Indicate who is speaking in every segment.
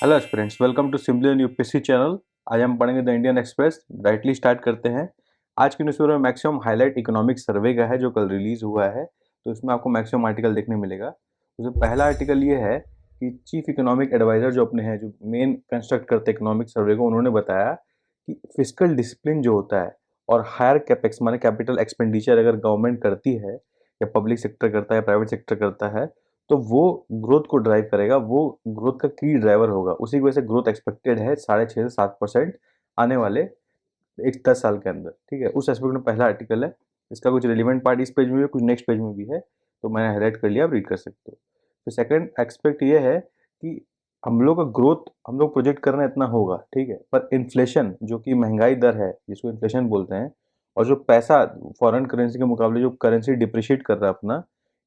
Speaker 1: Hello friends, welcome to simply and UPSC channel. आज हम पढ़ेंगे the Indian Express. Directly start करते हैं। आज के न्यूज़पेपर में मैक्सिमम हाईलाइट इकोनॉमिक सर्वे का है जो कल रिलीज हुआ है, तो इसमें आपको मैक्सिमम आर्टिकल देखने मिलेगा। उसमें पहला आर्टिकल ये है कि चीफ इकोनॉमिक एडवाइजर जो अपने हैं, जो मेन कंस्ट्रक्ट करते हैं इकोनॉमिक सर्वे को, उन्होंने बताया कि फिजिकल डिसिप्लिन जो होता है और हायर कैपेक्स माने कैपिटल एक्सपेंडिचर अगर गवर्नमेंट करती है या पब्लिक सेक्टर करता है या प्राइवेट सेक्टर करता है, तो वो ग्रोथ को ड्राइव करेगा, वो ग्रोथ का की ड्राइवर होगा। उसी की वजह से ग्रोथ एक्सपेक्टेड है 6.5 से 7% आने वाले एक 10 साल के अंदर। ठीक है, उस एस्पेक्ट में पहला आर्टिकल है। इसका कुछ रिलेवेंट पार्ट इस पेज में भी है, कुछ नेक्स्ट पेज में भी है, तो मैंने हाईलाइट कर लिया, आप रीड कर सकते हो। तो सेकंड एक्सपेक्ट ये है कि हम लोग का ग्रोथ हम लोग प्रोजेक्ट कर रहे हैं इतना होगा, ठीक है, पर इन्फ्लेशन जो कि महंगाई दर है जिसको इन्फ्लेशन बोलते हैं, और जो पैसा फॉरेन करेंसी के मुकाबले जो करेंसी डिप्रिशिएट कर रहा है अपना,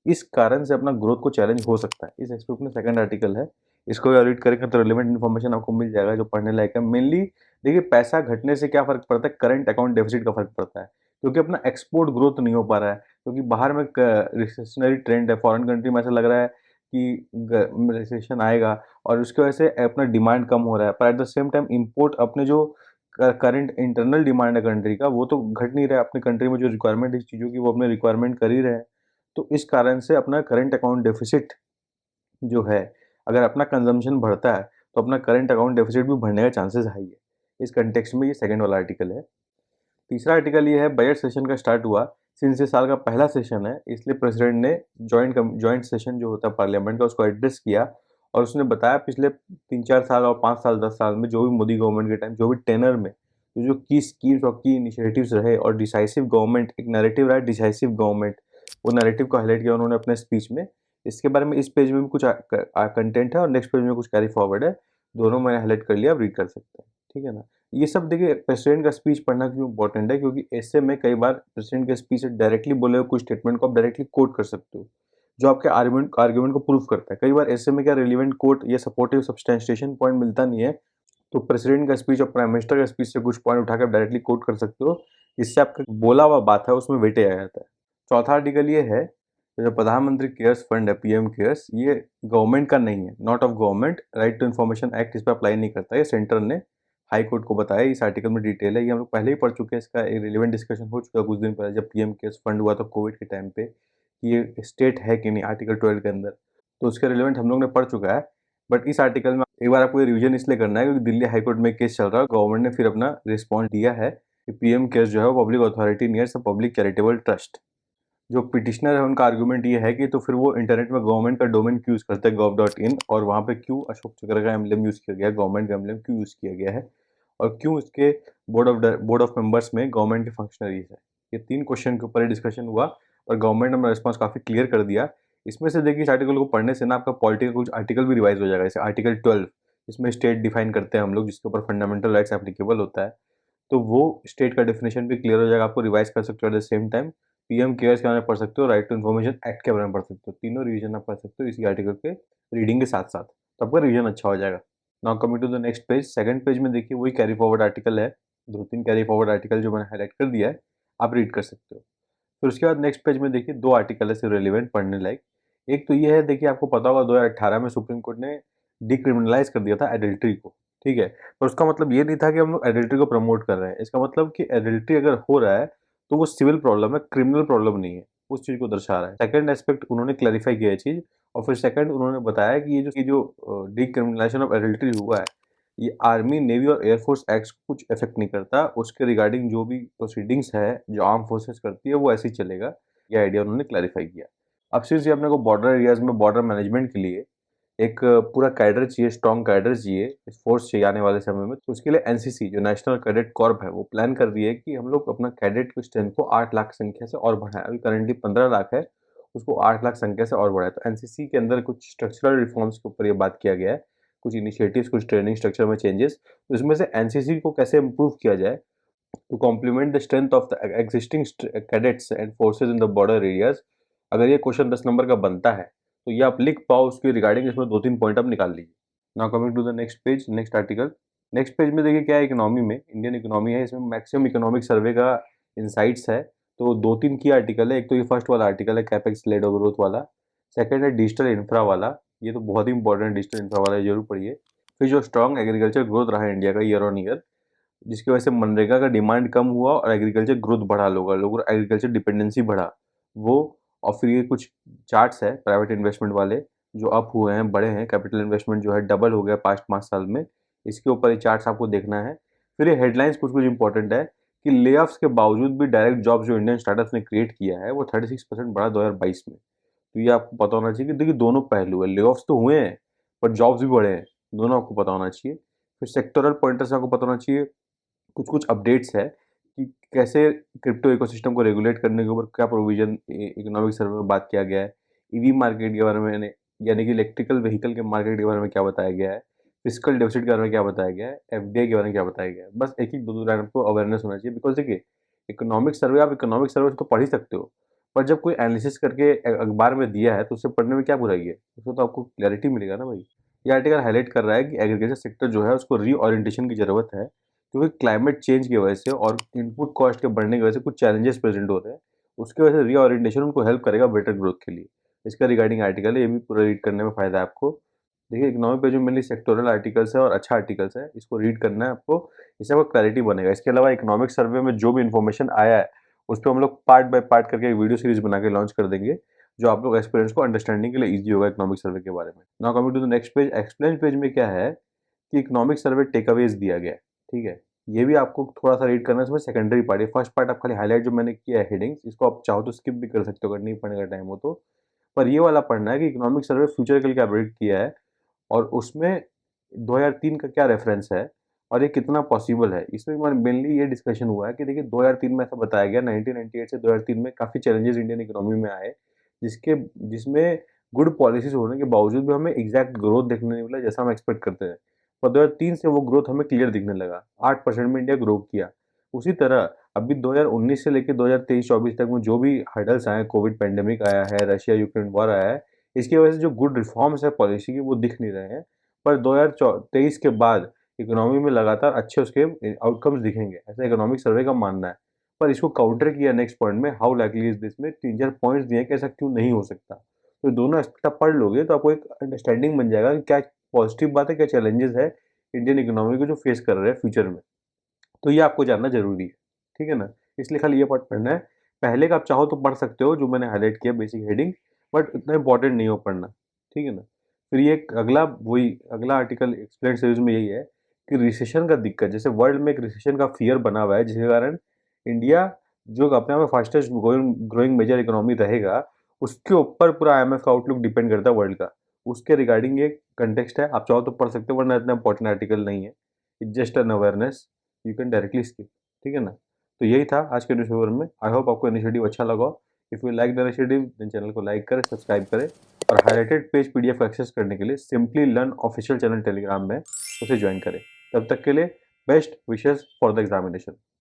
Speaker 1: इस कारण से अपना ग्रोथ को चैलेंज हो सकता है। इस एस्पेक्ट में सेकंड आर्टिकल है। इसको भी रीड करेंगे तो रिलेवेंट इन्फॉर्मेशन आपको मिल जाएगा जो पढ़ने लायक है। मेनली देखिए, पैसा घटने से क्या फर्क पड़ता है, करंट अकाउंट डेफिसिट का फर्क पड़ता है, क्योंकि अपना एक्सपोर्ट ग्रोथ नहीं हो पा रहा है, क्योंकि बाहर में रिसेशनरी ट्रेंड है। फॉरेन कंट्री में ऐसा लग रहा है कि रिसेशन आएगा और उसकी वजह से अपना डिमांड कम हो रहा है, पर at the same time import अपने जो करंट इंटरनल डिमांड है कंट्री का, वो तो घट नहीं रहा है। अपनी कंट्री में जो रिक्वायरमेंट है चीज़ों की, वो अपने रिक्वायरमेंट कर ही रहे हैं। तो इस कारण से अपना करंट अकाउंट डेफिसिट जो है, अगर अपना कंजम्पशन बढ़ता है तो अपना करंट अकाउंट डेफिसिट भी बढ़ने का चांसेस हाई है। इस कंटेक्स्ट में ये सेकंड वाला आर्टिकल है। तीसरा आर्टिकल ये है, बजट सेशन का स्टार्ट हुआ। सिंस ये साल का पहला सेशन है, इसलिए प्रेसिडेंट ने जॉइंट सेशन जो होता है पार्लियामेंट का, उसको एड्रेस किया और उसने बताया पिछले 3-4 साल और 5 साल 10 साल में जो भी मोदी गवर्नमेंट के टाइम जो भी टेनर में जो की स्कीम्स और की इनिशिएटिव्स रहे और डिसाइसिव गवर्नमेंट, एक नैरेटिव रहा डिसाइसिव गवर्नमेंट, वो नैरेटिव को हाईलाइट किया उन्होंने अपने स्पीच में। इसके बारे में इस पेज में भी कुछ कंटेंट है और नेक्स्ट पेज में कुछ कैरी फॉरवर्ड है। दोनों मैंने हाईलाइट कर लिया, आप रीड कर सकते हैं। ठीक है ना। ये सब देखिए, प्रेसिडेंट का स्पीच पढ़ना क्यों इंपॉर्टेंट है, क्योंकि ऐसे में कई बार प्रेसिडेंट के स्पीच से डायरेक्टली बोले हुए कुछ स्टेटमेंट को आप डायरेक्टली कोट कर सकते हो, जो आपके आर्गुमेंट को प्रूव करता है। कई बार ऐसे में क्या रिलेवेंट कोट या सपोर्टिव सब्सटेंशिएशन पॉइंट मिलता नहीं है, तो प्रेसिडेंट का स्पीच और प्राइम मिनिस्टर का स्पीच से कुछ पॉइंट उठाकर डायरेक्टली कोट कर सकते हो, जिससे आपका बोला हुआ बात है उसमें वेटेज आ जाता है। चौथा आर्टिकल ये है, जो प्रधानमंत्री केयर्स फंड है, पीएम केयर्स, ये गवर्नमेंट का नहीं है, not of government. Right to information act इस पर अप्लाई नहीं करता है, सेंटर ने हाई कोर्ट को बताया। इस आर्टिकल में डिटेल है, ये हम लोग पहले ही पढ़ चुके हैं। इसका एक रिलेवेंट डिस्कशन हो चुका है कुछ दिन पहले, जब पीएम केयर्स फंड हुआ था कोविड के टाइम पे, कि ये स्टेट है कि नहीं आर्टिकल 12 के अंदर, तो उसका रिलेवेंट हम लोग ने पढ़ चुका है। बट इस आर्टिकल में एक बार आपको ये रिवीजन इसलिए करना है क्योंकि दिल्ली हाई कोर्ट में केस चल रहा है, गवर्नमेंट ने फिर अपना रिस्पॉन्स दिया है कि पीएम केयर्स जो है वो public authority nears a public charitable trust. जो पिटिशनर है उनका आर्गुमेंट ये है कि तो फिर वो इंटरनेट में गवर्नमेंट का डोमेन क्यों यूज़ करते हैं gov.in, और वहाँ पे क्यों अशोक चक्र का एम्बलम यूज़ किया गया है, गवर्नमेंट का एम्बलम क्यों यूज़ किया गया है, और क्यों उसके बोर्ड ऑफ मेंबर्स में गवर्नमेंट के फंक्शनरीज है। ये 3 क्वेश्चन के ऊपर डिस्कशन हुआ और गवर्नमेंट ने अपना रिस्पॉन्स काफ़ी क्लियर कर दिया। इसमें से देखिए, इस आर्टिकल को पढ़ने से ना आपका पॉलिटिकल कुछ आर्टिकल भी रिवाइज हो जाएगा, जैसे आर्टिकल 12, इसमें स्टेट डिफाइन करते हैं हम लोग, जिसके ऊपर फंडामेंटल राइट्स एप्लीकेबल होता है, तो वो स्टेट का डेफिनेशन भी क्लियर हो जाएगा, आपको रिवाइज कर सकते हो। At the same time PM cares के बारे में पढ़ सकते हो, राइट टू इन्फॉर्मेशन एक्ट के बारे में पढ़ सकते हो। तीनों रिवीजन आप कर सकते हो इसी आर्टिकल के रीडिंग के साथ साथ, तो आपका रिवीजन अच्छा हो जाएगा। Now coming to the next page, second page में देखिए वही कैरी फॉरवर्ड आर्टिकल है। 2-3 कैरी फॉरवर्ड आर्टिकल जो मैंने हाईलाइट कर दिया है, आप रीड कर सकते हो। फिर उसके बाद नेक्स्ट पेज में देखिए 2 आर्टिकल है सिर्फ रेलिवेंट पढ़ने लायक। एक तो ये है, देखिए आपको पता होगा 2018 में सुप्रीम कोर्ट ने डिक्रिमिनलाइज कर दिया था एडल्ट्री को। ठीक है, पर उसका मतलब ये नहीं था कि हम लोग एडल्ट्री को प्रमोट कर रहे हैं। इसका मतलब कि एडल्ट्री अगर हो रहा है तो वो सिविल प्रॉब्लम है, क्रिमिनल प्रॉब्लम नहीं है, उस चीज़ को दर्शा रहा है। सेकंड एस्पेक्ट उन्होंने क्लैरिफाई किया है चीज़, और फिर सेकंड उन्होंने बताया कि ये जो डिक्रिमिनलाइजेशन ऑफ एडल्ट्री हुआ है, ये आर्मी, नेवी और एयरफोर्स एक्ट्स को कुछ इफेक्ट नहीं करता। उसके रिगार्डिंग जो भी प्रोसीडिंग्स है जो आर्म फोर्सेस करती है, वो ऐसे ही चलेगा। ये आइडिया उन्होंने क्लैरिफाई किया। अब सिंस ये अपने को बॉर्डर एरियाज में बॉर्डर मैनेजमेंट के लिए एक पूरा कैडर चाहिए, स्ट्रॉन्ग कैडर चाहिए, फोर्स चाहिए आने वाले समय में, तो उसके लिए एनसीसी जो नेशनल कैडेट कॉर्प है, वो प्लान कर रही है कि हम लोग अपना कैडेट की स्ट्रेंथ को 8 लाख संख्या से और बढ़ाएं। अभी करंटली 15 लाख है, उसको 8 लाख संख्या से और बढ़ाए। तो एनसीसी के अंदर कुछ स्ट्रक्चरल रिफॉर्म्स के ऊपर ये बात किया गया है, कुछ इनिशिएटिव्स, कुछ ट्रेनिंग स्ट्रक्चर में चेंजेस। तो इसमें से एनसीसी को कैसे इम्प्रूव किया जाए to complement the strength of the existing cadets and forces in the border areas. अगर ये क्वेश्चन 10 नंबर का बनता है तो ये आप लिख पाओ, उसके रिगार्डिंग इसमें 2-3 पॉइंट आप निकाल लीजिए। Now coming to the next page, next article. Next page में देखिए क्या है, इकोनॉमी में, इंडियन इकोनॉमी है, इसमें मैक्सिमम इकोनॉमिक सर्वे का इंसाइट्स है। तो 2-3 की आर्टिकल है। एक तो ये फर्स्ट वाला आर्टिकल है, कैपेक्स लेड ग्रोथ वाला। सेकंड है डिजिटल इंफ्रा वाला, ये तो बहुत ही इंपॉर्टेंट, डिजिटल इंफ्रा वाला, जरूर पढ़िए। फिर जो स्ट्रॉन्ग एग्रीकल्चर ग्रोथ रहा है इंडिया का ईयर ऑन ईयर, जिसकी वजह से मनरेगा का डिमांड कम हुआ और एग्रीकल्चर ग्रोथ बढ़ा, लोगों का एग्रीकल्चर डिपेंडेंसी बढ़ा वो। और फिर ये कुछ चार्ट्स है प्राइवेट इन्वेस्टमेंट वाले जो अप हुए हैं, बड़े हैं, कैपिटल इन्वेस्टमेंट जो है डबल हो गया पास्ट 5 साल में। इसके ऊपर ये चार्ट्स आपको देखना है। फिर ये हेडलाइंस कुछ कुछ इंपॉर्टेंट है कि ले के बावजूद भी डायरेक्ट जॉब्स जो इंडियन स्टार्टअप्स ने क्रिएट किया है वो 36% बढ़ा 2022 में। तो ये आपको पता होना चाहिए कि देखिए दोनों पहलू है, ले तो हुए हैं पर जॉब्स भी बढ़े हैं, दोनों आपको पता होना चाहिए। फिर सेक्टोरल पॉइंटर से आपको पता होना चाहिए कुछ कुछ अपडेट्स है कि कैसे क्रिप्टो इकोसिस्टम को रेगुलेट करने के ऊपर क्या प्रोविजन इकोनॉमिक सर्वे में बात किया गया है। ईवी मार्केट के बारे में यानी कि इलेक्ट्रिकल व्हीकल के मार्केट के बारे में क्या बताया गया है, फिजिकल डेफिसिट के बारे में क्या बताया गया है, एफडीआई के बारे में क्या बताया गया है। बस एक ही दो दो लाइन आपको अवेयरनेस होना चाहिए। बिकॉज देखिए इकोनॉमिक सर्वे, आप इकोनॉमिक सर्वे तो पढ़ ही सकते हो, पर जब कोई एनालिसिस करके अखबार में दिया है तो उससे पढ़ने में क्या बुराई है, उसमें तो आपको क्लैरिटी मिलेगा ना भाई। ये आर्टिकल हाईलाइट कर रहा है कि एग्रीकल्चर सेक्टर जो है उसको रीओरिएंटेशन की जरूरत है, क्योंकि क्लाइमेट चेंज की वजह से और इनपुट कॉस्ट के बढ़ने की वजह से कुछ चैलेंजेस प्रेजेंट हो रहे हैं। उसकी वजह से रीओरिएंटेशन उनको हेल्प करेगा बेटर ग्रोथ के लिए। इसका रिगार्डिंग आर्टिकल है, ये भी पूरा रीड करने में फ़ायदा है आपको। देखिए इकोनॉमी पे जो मेनली सेक्टोरल आर्टिकल्स है और अच्छा आर्टिकल्स है, इसको रीड करना है आपको, इससे आपको क्लैरिटी बनेगा। इसके अलावा इकोनॉमिक सर्वे में जो भी इन्फॉर्मेशन आया है उस पर हम लोग पार्ट बाय पार्ट करके एक वीडियो सीरीज बना के लॉन्च कर देंगे, जो आप लोग एक्सपीरियंस को अंडरस्टैंडिंग के लिए ईजी होगा इकोनॉमिक सर्वे के बारे में। Now coming to the next page, explain page में क्या है कि इकोनॉमिक सर्वे टेकअवेज दिया गया है। ठीक है, ये भी आपको थोड़ा सा रीड करना है, इसमें सेकेंडरी पार्ट है। फर्स्ट पार्ट आप खाली हाईलाइट जो मैंने किया है हेडिंग्स, इसको आप चाहो तो स्किप भी कर सकते हो अगर नहीं पढ़ने का टाइम हो तो। पर ये वाला पढ़ना है कि इकोनॉमिक सर्वे फ्यूचर के लिए क्या प्रेडिक्ट किया है और उसमें 2003 का क्या रेफरेंस है और ये कितना पॉसिबल है। इसमें मेनली ये डिस्कशन हुआ है कि देखिए 2003 में ऐसा बताया गया, 1998 से 2003 में काफ़ी चैलेंजेस इंडियन इकोनॉमी में आए, जिसमें गुड पॉलिसीज होने के बावजूद भी हमें एग्जैक्ट ग्रोथ देखने नहीं मिला जैसा हम एक्सपेक्ट करते हैं। पर 2003 से वो ग्रोथ हमें क्लियर दिखने लगा, 8% में इंडिया ग्रो किया। उसी तरह अभी 2019 से लेकर 2023-24 तक में जो भी हर्डल्स आए, कोविड पेंडेमिक आया है, रशिया यूक्रेन वॉर आया है, इसकी वजह से जो गुड रिफॉर्म्स है पॉलिसी की वो दिख नहीं रहे हैं। पर 2023 के बाद इकोनॉमी में लगातार अच्छे उसके आउटकम्स दिखेंगे, ऐसा इकोनॉमिक सर्वे का मानना है। पर इसको काउंटर किया नेक्स्ट पॉइंट में, हाउ लाइकली इज दिस में 3-4 पॉइंट्स दिए कि ऐसा क्यों नहीं हो सकता। तो दोनों एस्पेक्ट आप पढ़ लोगे तो आपको एक अंडरस्टैंडिंग बन जाएगा कि क्या पॉजिटिव बात है, क्या चैलेंजेस है इंडियन इकोनॉमी को जो फेस कर रहे हैं फ्यूचर में। तो ये आपको जानना जरूरी है, ठीक है ना। इसलिए खाली ये पार्ट पढ़ना है। पहले का आप चाहो तो पढ़ सकते हो जो मैंने हाईलाइट किया बेसिक हेडिंग, बट इतना इंपॉर्टेंट नहीं हो पढ़ना, ठीक है ना। फिर ये अगला आर्टिकल एक्सप्लेन सीरीज में यही है कि रिसेशन का दिक्कत, जैसे वर्ल्ड में एक रिसेशन का फियर बना हुआ है जिसके कारण इंडिया जो अपने आप में फास्टेस्ट ग्रोइंग मेजर इकोनॉमी रहेगा, उसके ऊपर पूरा आईएमएफ का आउटलुक डिपेंड करता है वर्ल्ड का। उसके रिगार्डिंग एक कंटेक्स्ट है, आप चाहो तो पढ़ सकते हो, वरना इतना इंपॉर्टेंट आर्टिकल नहीं है। It's just an awareness, you can directly skip, ठीक है ना। तो यही था आज के न्यूज़पेपर में। आई होप आपको इनिशिएटिव अच्छा लगा। If you like the initiative then channel को लाइक करें, सब्सक्राइब करें, और हाईलाइटेड पेज पीडीएफ एक्सेस करने के लिए simply learn official channel Telegram में उसे ज्वाइन करें। तब तक के लिए best wishes for the examination.